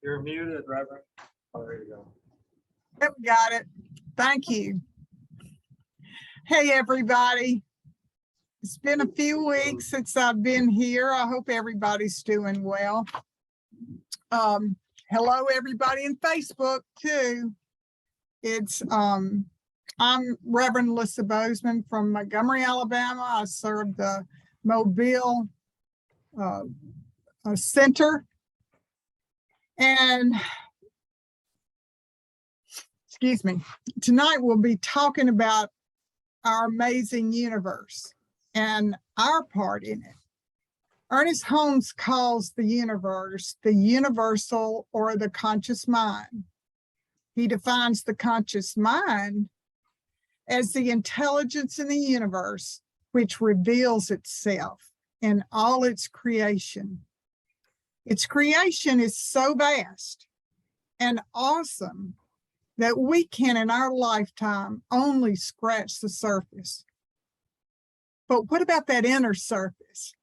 You're muted, Reverend. Oh, there you go. Yep, got it. Thank you. Hey, everybody. It's been a few weeks since I've been here. I hope everybody's doing well. Hello, everybody in Facebook, too. I'm Reverend Lyssa Bozeman from Montgomery, Alabama. I serve the Mobile Center. And excuse me, tonight we'll be talking about our amazing universe and our part in it. Ernest Holmes calls the universe the universal or the conscious mind. He defines the conscious mind as the intelligence in the universe which reveals itself in all its creation. Its creation is so vast and awesome that we can, in our lifetime, only scratch the surface. But what about that inner surface?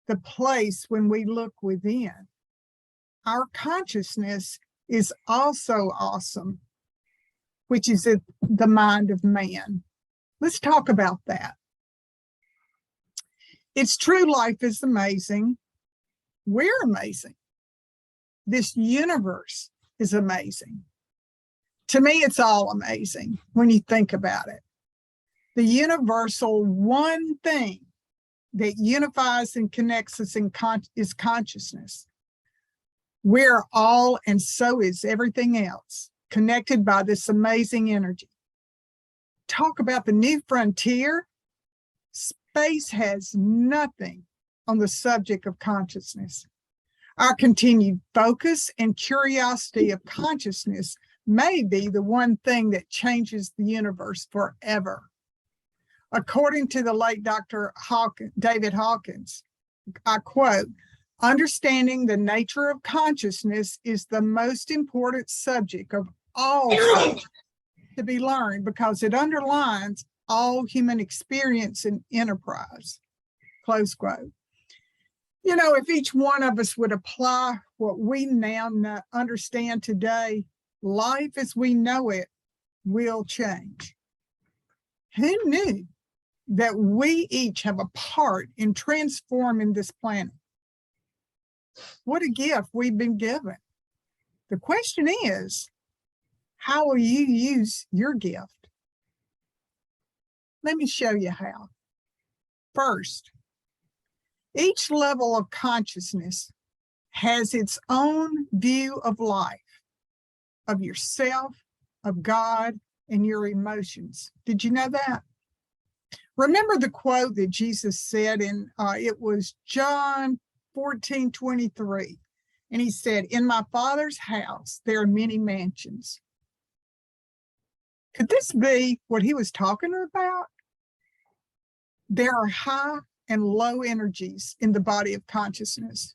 The place when we look within. Our consciousness is also awesome, which is the mind of man. Let's talk about that. It's true, life is amazing. We're amazing. This universe is amazing. To me, it's all amazing when you think about it. The universal one thing that unifies and connects us is consciousness. We're all, and so is everything else, connected by this amazing energy. Talk about the new frontier. Space has nothing on the subject of consciousness. Our continued focus and curiosity of consciousness may be the one thing that changes the universe forever. According to the late Dr. David Hawkins, I quote, "Understanding the nature of consciousness is the most important subject of all to be learned because it underlines all human experience and enterprise." Close quote. You know, if each one of us would apply what we now understand today, life as we know it will change. Who knew that we each have a part in transforming this planet? What a gift we've been given. The question is, how will you use your gift? Let me show you how. First, each level of consciousness has its own view of life, of yourself, of God, and your emotions. Did you know that? Remember the quote that Jesus said it was John 14:23. And he said, "In my Father's house, there are many mansions." Could this be what he was talking about? There are high and low energies in the body of consciousness.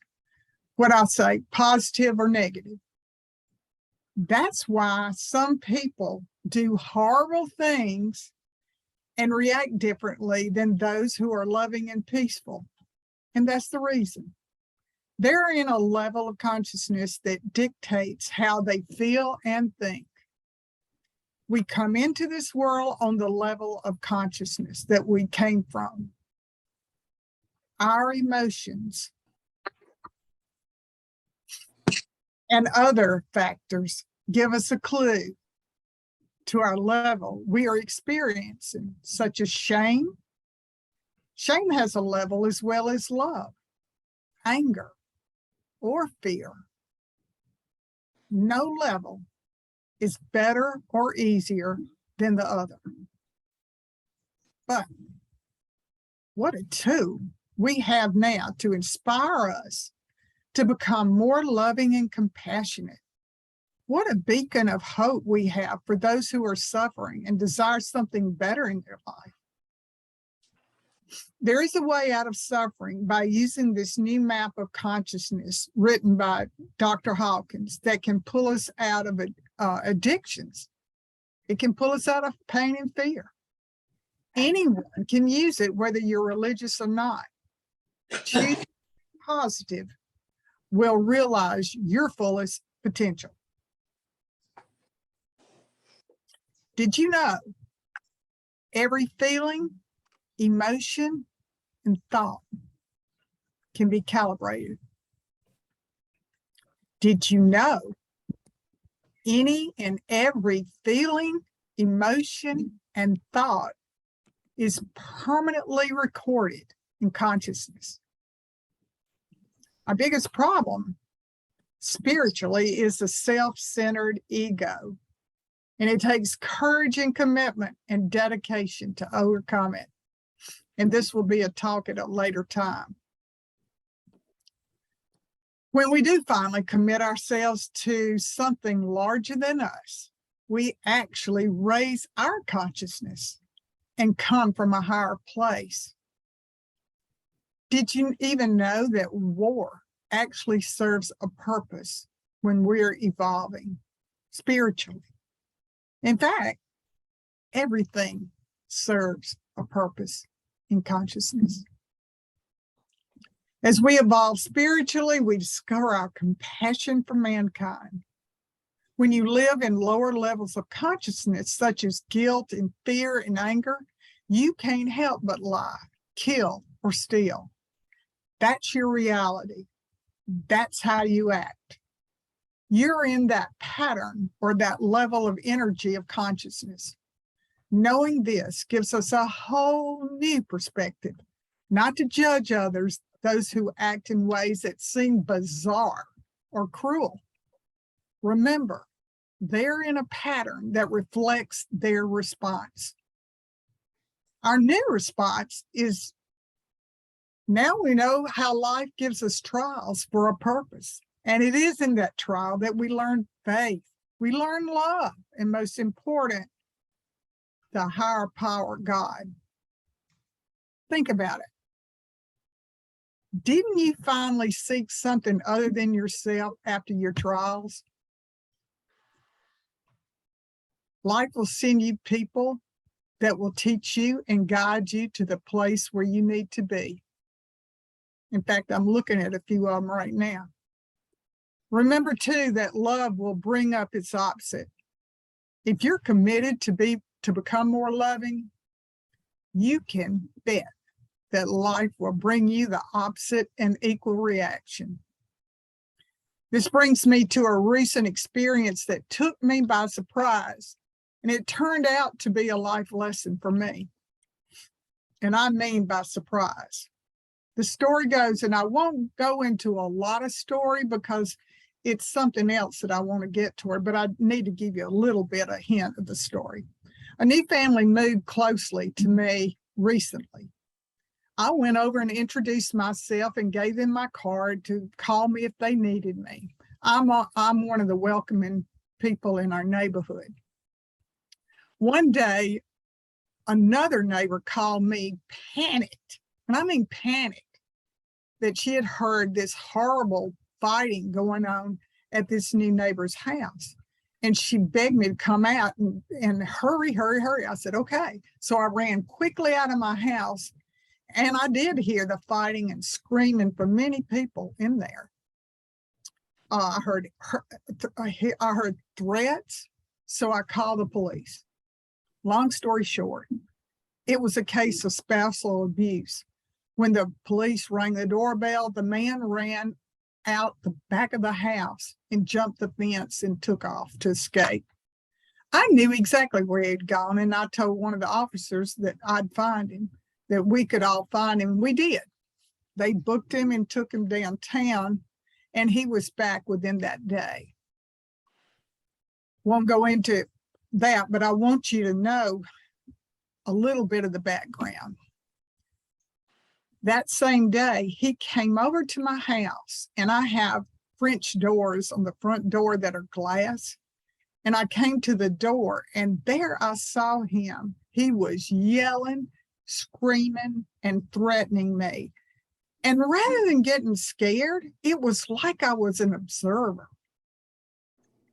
What I'll say, positive or negative. That's why some people do horrible things and react differently than those who are loving and peaceful. And that's the reason. They're in a level of consciousness that dictates how they feel and think. We come into this world on the level of consciousness that we came from. Our emotions and other factors give us a clue to our level we are experiencing, such as shame. Shame has a level as well as love, anger, or fear. No level is better or easier than the other. But what a tool we have now to inspire us to become more loving and compassionate. What a beacon of hope we have for those who are suffering and desire something better in their life. There is a way out of suffering by using this new map of consciousness written by Dr. Hawkins that can pull us out of addictions. It can pull us out of pain and fear. Anyone can use it, whether you're religious or not. Choose positive will realize your fullest potential. Did you know every feeling, emotion, and thought can be calibrated? Did you know any and every feeling, emotion, and thought is permanently recorded in consciousness? Our biggest problem spiritually is the self-centered ego, and it takes courage and commitment and dedication to overcome it. And this will be a talk at a later time. When we do finally commit ourselves to something larger than us, we actually raise our consciousness and come from a higher place. Did you even know that war actually serves a purpose when we're evolving spiritually? In fact, everything serves a purpose in consciousness. As we evolve spiritually, we discover our compassion for mankind. When you live in lower levels of consciousness, such as guilt and fear and anger, you can't help but lie, kill, or steal. That's your reality. That's how you act. You're in that pattern or that level of energy of consciousness. Knowing this gives us a whole new perspective, not to judge others, those who act in ways that seem bizarre or cruel. Remember, they're in a pattern that reflects their response. Our new response is, now we know how life gives us trials for a purpose. And it is in that trial that we learn faith, we learn love, and most important, the higher power, God. Think about it. Didn't you finally seek something other than yourself after your trials? Life will send you people that will teach you and guide you to the place where you need to be. In fact, I'm looking at a few of them right now. Remember, too, that love will bring up its opposite. If you're committed to become more loving, you can bet that life will bring you the opposite and equal reaction. This brings me to a recent experience that took me by surprise, and it turned out to be a life lesson for me. And I mean by surprise. The story goes, and I won't go into a lot of story because it's something else that I want to get toward, but I need to give you a little bit of hint of the story. A new family moved closely to me recently. I went over and introduced myself and gave them my card to call me if they needed me. I'm one of the welcoming people in our neighborhood. One day, another neighbor called me panicked, and I mean panicked, that she had heard this horrible fighting going on at this new neighbor's house. And she begged me to come out and hurry. I said, okay. So I ran quickly out of my house, and I did hear the fighting and screaming from many people in there. I heard threats, so I called the police. Long story short, it was a case of spousal abuse. When the police rang the doorbell, the man ran out the back of the house and jumped the fence and took off to escape. I knew exactly where he had gone, and I told one of the officers that I'd find him, that we could all find him. We did. They booked him and took him downtown, and he was back within that day. Won't go into that, but I want you to know a little bit of the background. That same day, he came over to my house, and I have French doors on the front door that are glass. And I came to the door, and there I saw him. He was yelling, screaming, and threatening me. And rather than getting scared, it was like I was an observer.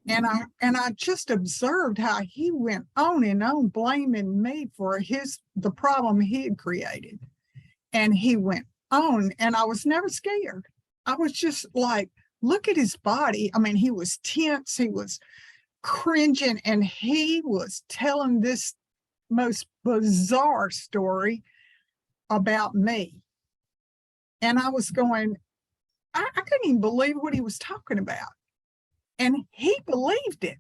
And I just observed how he went on, blaming me for the problem he had created. And he went on, and I was never scared. I was just like, look at his body. I mean, he was tense, he was cringing, and he was telling this most bizarre story about me. And I was going, I couldn't even believe what he was talking about. And he believed it.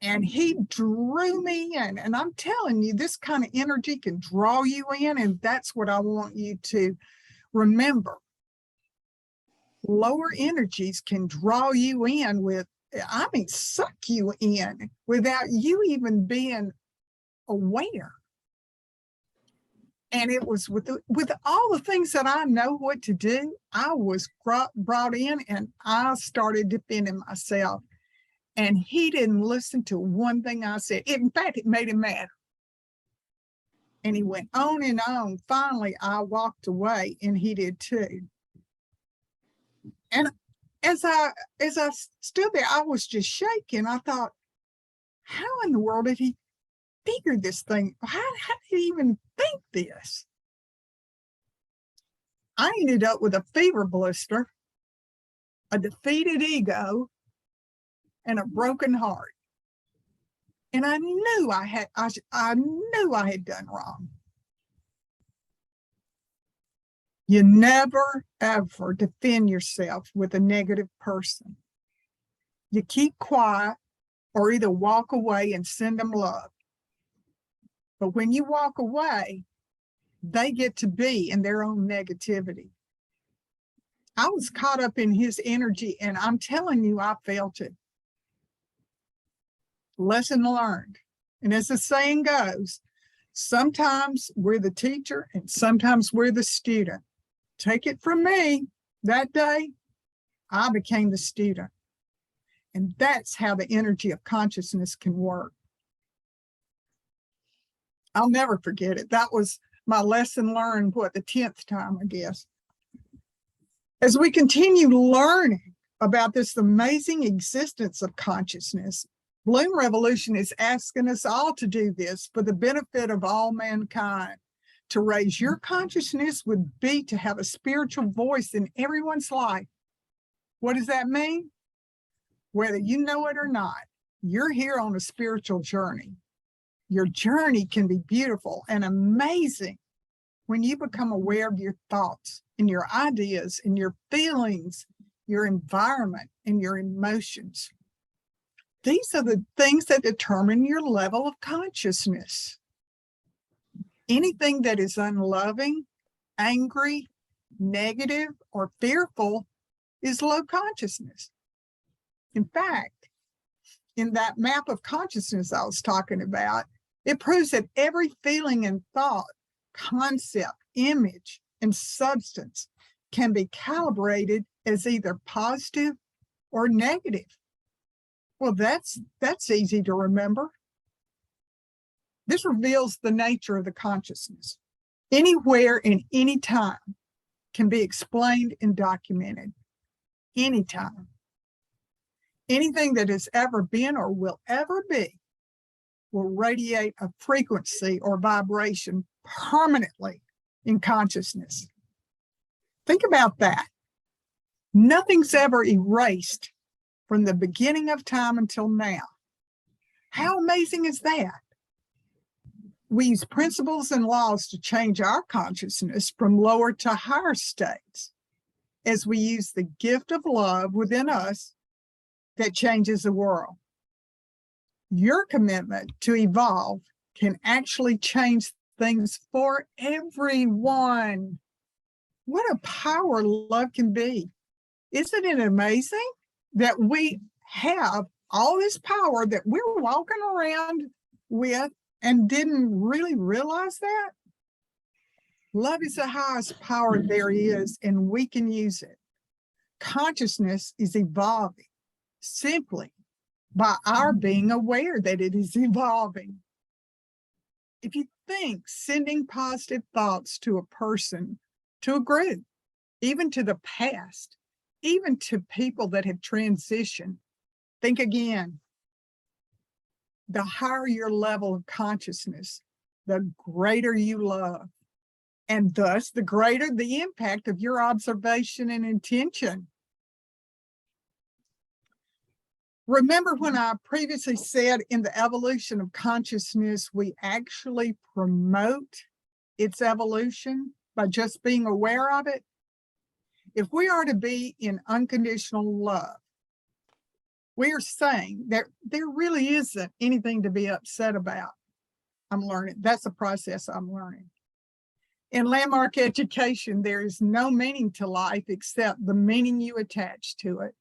And he drew me in. And I'm telling you, this kind of energy can draw you in. And that's what I want you to remember. Lower energies can draw you in with, I mean, suck you in without you even being aware. And it was with all the things that I know what to do, I was brought in and I started defending myself. And he didn't listen to one thing I said. In fact, it made him mad. And he went on and on. Finally, I walked away and he did too. And as I stood there, I was just shaking. I thought, how in the world did he figure this thing? How did he even think this? I ended up with a fever blister, a defeated ego, and a broken heart. And I knew I knew I had done wrong. You never, ever defend yourself with a negative person. You keep quiet or either walk away and send them love. But when you walk away, they get to be in their own negativity. I was caught up in his energy, and I'm telling you, I felt it. Lesson learned. And as the saying goes, sometimes we're the teacher and sometimes we're the student. Take it from me, that day, I became the student. And that's how the energy of consciousness can work. I'll never forget it. That was my lesson learned, the 10th time, I guess. As we continue learning about this amazing existence of consciousness, Bloom Revolution is asking us all to do this for the benefit of all mankind. To raise your consciousness would be to have a spiritual voice in everyone's life. What does that mean? Whether you know it or not, you're here on a spiritual journey. Your journey can be beautiful and amazing when you become aware of your thoughts and your ideas and your feelings, your environment and your emotions. These are the things that determine your level of consciousness. Anything that is unloving, angry, negative, or fearful is low consciousness. In fact, in that map of consciousness I was talking about, it proves that every feeling and thought, concept, image, and substance can be calibrated as either positive or negative. Well, that's easy to remember. This reveals the nature of the consciousness. Anywhere and any time can be explained and documented. Anytime. Anything that has ever been or will ever be will radiate a frequency or vibration permanently in consciousness. Think about that. Nothing's ever erased from the beginning of time until now. How amazing is that? We use principles and laws to change our consciousness from lower to higher states as we use the gift of love within us that changes the world. Your commitment to evolve can actually change things for everyone. What a power love can be. Isn't it amazing that we have all this power that we're walking around with and didn't really realize that? Love is the highest power there is, and we can use it. Consciousness is evolving simply by our being aware that it is evolving. If you think sending positive thoughts to a person, to a group, even to the past, even to people that have transitioned, think again. The higher your level of consciousness, the greater you love, and thus the greater the impact of your observation and intention. Remember when I previously said in the evolution of consciousness, we actually promote its evolution by just being aware of it? If we are to be in unconditional love, we are saying that there really isn't anything to be upset about. I'm learning. That's a process I'm learning. In landmark education, there is no meaning to life except the meaning you attach to it.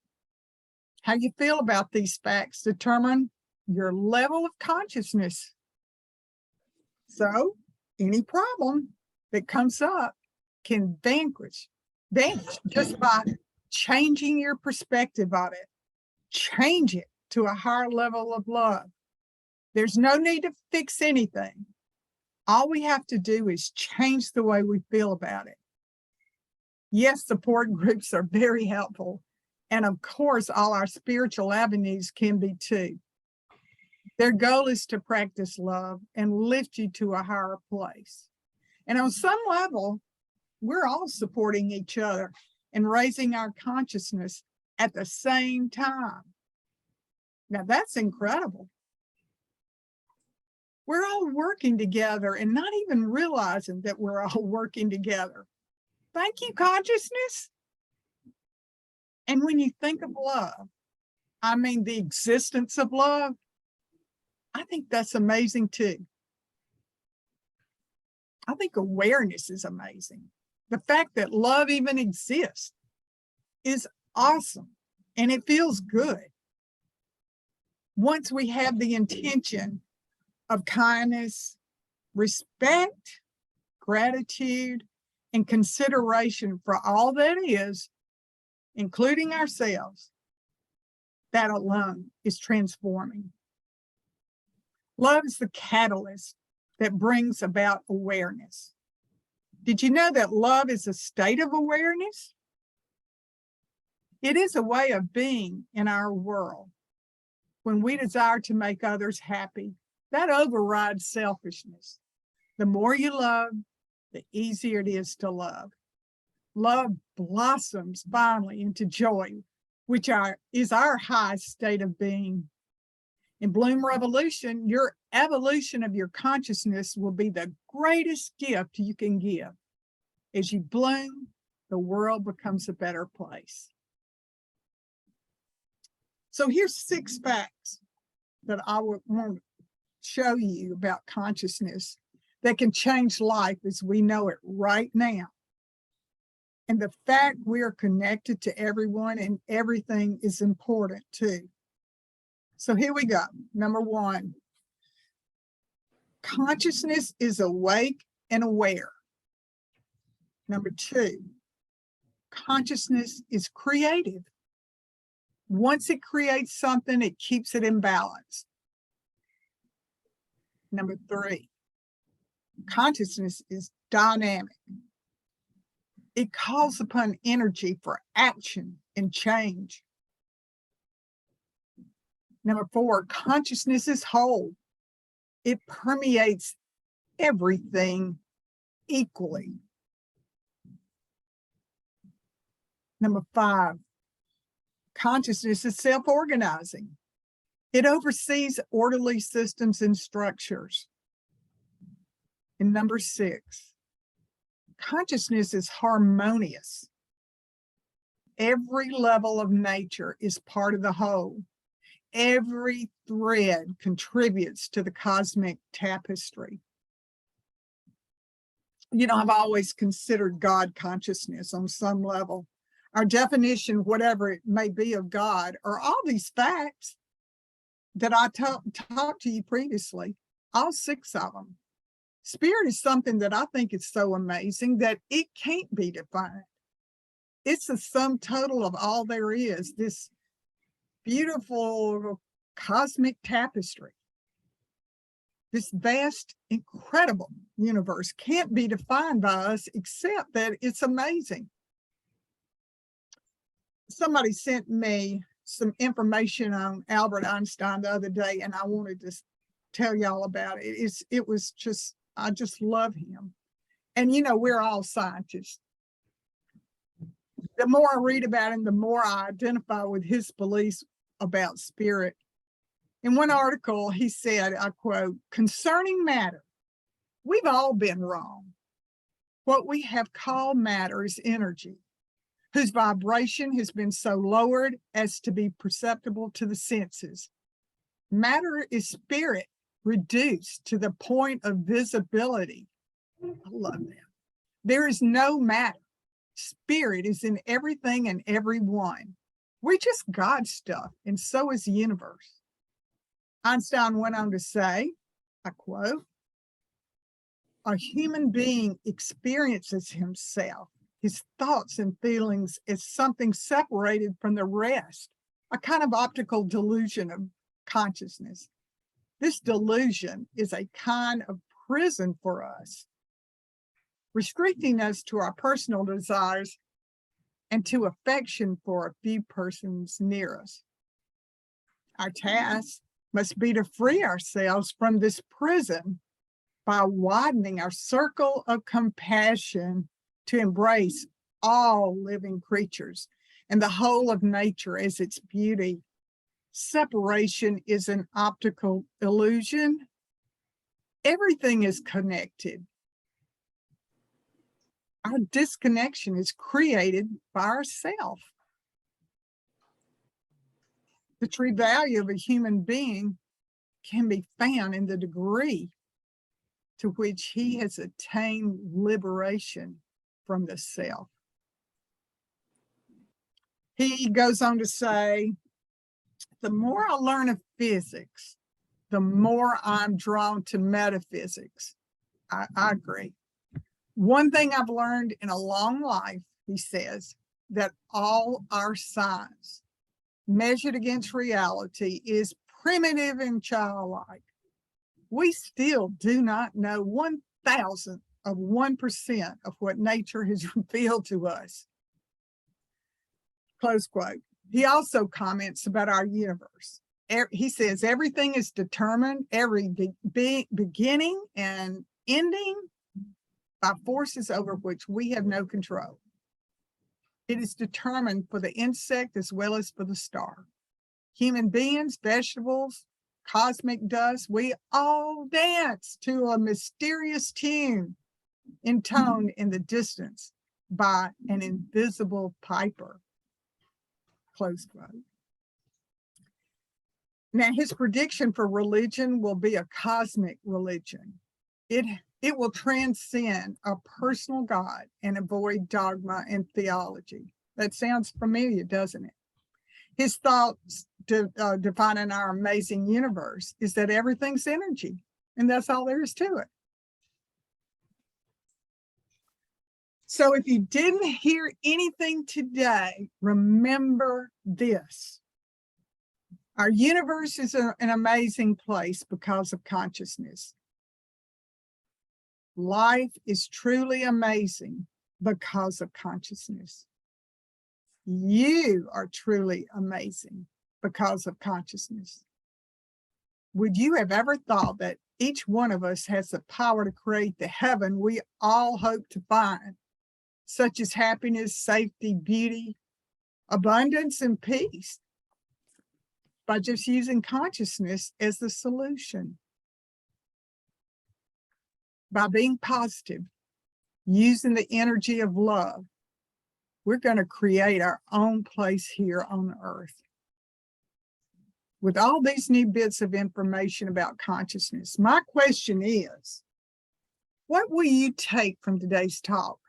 How you feel about these facts determine your level of consciousness. So any problem that comes up can vanish just by changing your perspective on it. Change it to a higher level of love. There's no need to fix anything. All we have to do is change the way we feel about it. Yes, support groups are very helpful. And of course, all our spiritual avenues can be too. Their goal is to practice love and lift you to a higher place. And on some level, we're all supporting each other and raising our consciousness at the same time. Now that's incredible. We're all working together and not even realizing that we're all working together. Thank you, consciousness. And when you think of love, I mean the existence of love, I think that's amazing too. I think awareness is amazing. The fact that love even exists is awesome, and it feels good. Once we have the intention of kindness, respect, gratitude, and consideration for all that is, including ourselves, that alone is transforming. Love is the catalyst that brings about awareness. Did you know that love is a state of awareness? It is a way of being in our world. When we desire to make others happy, that overrides selfishness. The more you love, the easier it is to love. Love blossoms finally into joy, which is our highest state of being. In Bloom Revolution, your evolution of your consciousness will be the greatest gift you can give. As you bloom, the world becomes a better place. So here's 6 facts that I would want to show you about consciousness that can change life as we know it right now. And the fact we are connected to everyone and everything is important too. So here we go. Number 1, consciousness is awake and aware. Number 2, consciousness is creative. Once it creates something, it keeps it in balance. Number 3, consciousness is dynamic. It calls upon energy for action and change. Number 4, consciousness is whole. It permeates everything equally. Number 5, consciousness is self-organizing. It oversees orderly systems and structures. And number 6, consciousness is harmonious. Every level of nature is part of the whole. Every thread contributes to the cosmic tapestry. You know, I've always considered God consciousness on some level. Our definition, whatever it may be of God, are all these facts that I talked to you previously, all 6 of them. Spirit is something that I think is so amazing that it can't be defined. It's the sum total of all there is, this beautiful cosmic tapestry. This vast, incredible universe can't be defined by us except that it's amazing. Somebody sent me some information on Albert Einstein the other day, and I wanted to tell y'all about it. It was just, I just love him. And you know, we're all scientists. The more I read about him, the more I identify with his beliefs about spirit. In one article, he said, I quote, "Concerning matter, we've all been wrong. What we have called matter is energy, whose vibration has been so lowered as to be perceptible to the senses. Matter is spirit reduced to the point of visibility." I love that. There is no matter. Spirit is in everything and everyone. We're just God stuff, and so is the universe. Einstein went on to say, I quote, "A human being experiences himself, his thoughts and feelings, as something separated from the rest, a kind of optical delusion of consciousness. This delusion is a kind of prison for us, restricting us to our personal desires and to affection for a few persons near us. Our task must be to free ourselves from this prison by widening our circle of compassion to embrace all living creatures and the whole of nature as its beauty. Separation is an optical illusion. Everything is connected. Our disconnection is created by ourselves. The true value of a human being can be found in the degree to which he has attained liberation from the self." He goes on to say, "The more I learn of physics, the more I'm drawn to metaphysics." I agree. "One thing I've learned in a long life," he says, "that all our science, measured against reality, is primitive and childlike. We still do not know 1,000th of 1% of what nature has revealed to us." Close quote. He also comments about our universe. He says, "Everything is determined, every beginning and ending, by forces over which we have no control. It is determined for the insect as well as for the star. Human beings, vegetables, cosmic dust, we all dance to a mysterious tune intoned in the distance by an invisible piper." Close quote. Now, his prediction for religion will be a cosmic religion. It will transcend a personal God and avoid dogma and theology. That sounds familiar, doesn't it? His thoughts defining our amazing universe is that everything's energy, and that's all there is to it. So if you didn't hear anything today, remember this. Our universe is an amazing place because of consciousness. Life is truly amazing because of consciousness. You are truly amazing because of consciousness. Would you have ever thought that each one of us has the power to create the heaven we all hope to find, such as happiness, safety, beauty, abundance, and peace, by just using consciousness as the solution? By being positive, using the energy of love, we're going to create our own place here on earth. With all these new bits of information about consciousness, my question is, what will you take from today's talk?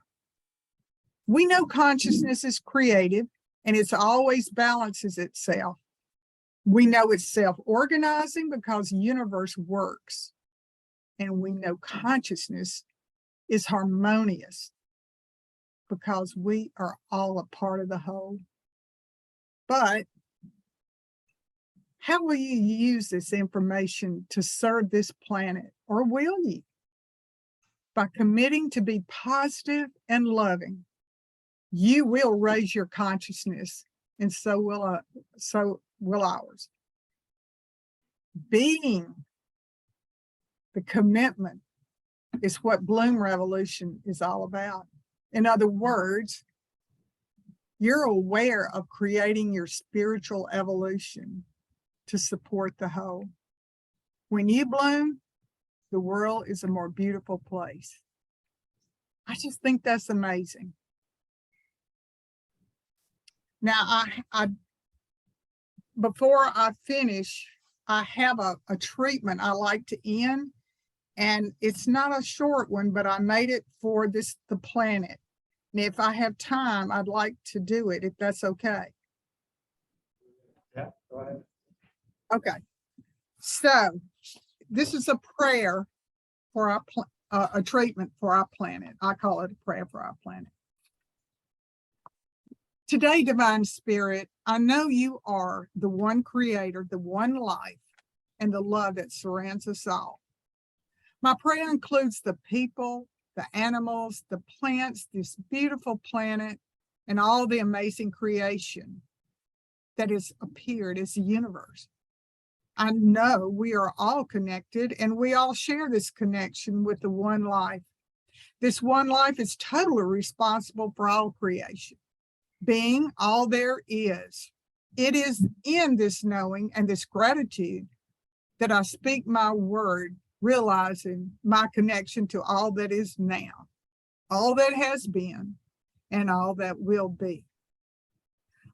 We know consciousness is creative and it always balances itself. We know it's self-organizing because the universe works. And we know consciousness is harmonious because we are all a part of the whole. But how will you use this information to serve this planet, or will you? By committing to be positive and loving, you will raise your consciousness, and so will ours. Being the commitment is what Bloom Revolution is all about. In other words, You're aware of creating your spiritual evolution to support the whole. When you bloom, the world is a more beautiful place. I just think that's amazing. Now, before I finish, I have a treatment I like to end, and it's not a short one, but I made it for the planet. And if I have time, I'd like to do it, if that's okay. Yeah, go ahead. Okay. So this is a prayer for a treatment for our planet. I call it a prayer for our planet. Today, Divine Spirit, I know you are the one creator, the one life, and the love that surrounds us all. My prayer includes the people, the animals, the plants, this beautiful planet, and all the amazing creation that has appeared as the universe. I know we are all connected, and we all share this connection with the one life. This one life is totally responsible for all creation, being all there is. It is in this knowing and this gratitude that I speak my word, realizing my connection to all that is now, all that has been, and all that will be.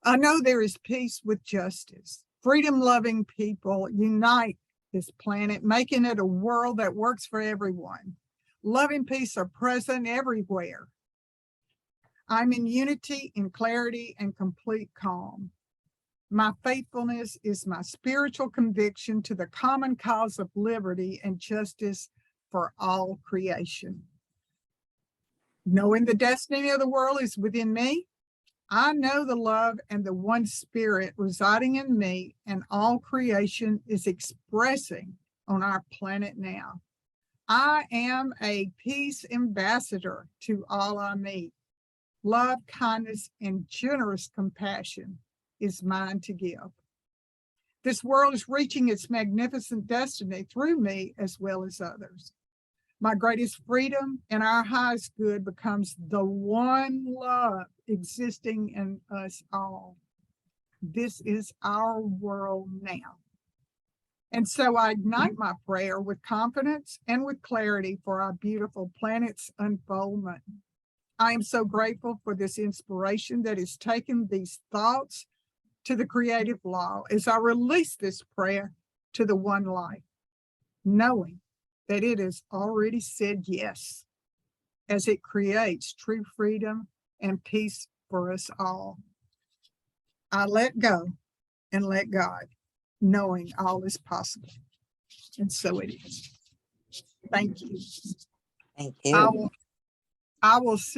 I know there is peace with justice. Freedom-loving people unite this planet, making it a world that works for everyone. Love and peace are present everywhere. I'm in unity, in clarity, and complete calm. My faithfulness is my spiritual conviction to the common cause of liberty and justice for all creation. Knowing the destiny of the world is within me, I know the love and the one spirit residing in me and all creation is expressing on our planet now. I am a peace ambassador to all I meet. Love, kindness, and generous compassion is mine to give. This world is reaching its magnificent destiny through me as well as others. My greatest freedom and our highest good becomes the one love existing in us all. This is our world now. And so I ignite my prayer with confidence and with clarity for our beautiful planet's unfoldment. I am so grateful for this inspiration that has taken these thoughts to the creative law as I release this prayer to the one life, knowing that it has already said yes, as it creates true freedom and peace for us all. I let go and let God, knowing all is possible. And so it is. Thank you. Thank you. I will